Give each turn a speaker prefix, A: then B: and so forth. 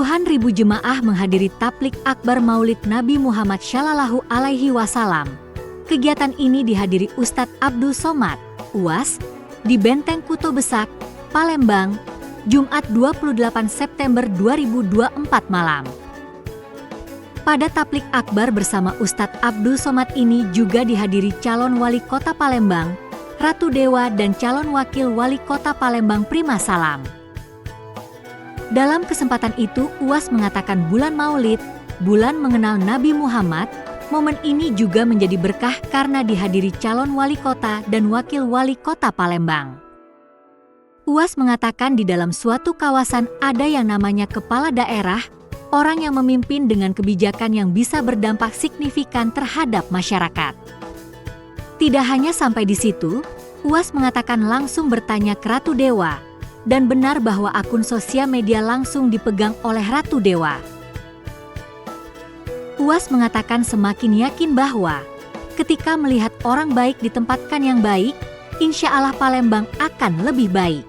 A: Puluhan ribu jemaah menghadiri Taplik Akbar Maulid Nabi Muhammad Shallallahu Alaihi Wasallam. Kegiatan ini dihadiri Ustadz Abdul Somad, UAS, di Benteng Kuto Besak, Palembang, Jumat 28 September 2024 malam. Pada Taplik Akbar bersama Ustadz Abdul Somad ini juga dihadiri calon wali kota Palembang, Ratu Dewa, dan calon wakil wali kota Palembang Prima Salam. Dalam kesempatan itu, UAS mengatakan bulan Maulid, bulan mengenal Nabi Muhammad, momen ini juga menjadi berkah karena dihadiri calon wali kota dan wakil wali kota Palembang. UAS mengatakan di dalam suatu kawasan ada yang namanya kepala daerah, orang yang memimpin dengan kebijakan yang bisa berdampak signifikan terhadap masyarakat. Tidak hanya sampai di situ, UAS mengatakan langsung bertanya ke Ratu Dewa, dan benar bahwa akun sosial media langsung dipegang oleh Ratu Dewa. UAS mengatakan semakin yakin bahwa ketika melihat orang baik ditempatkan yang baik, insya Allah Palembang akan lebih baik.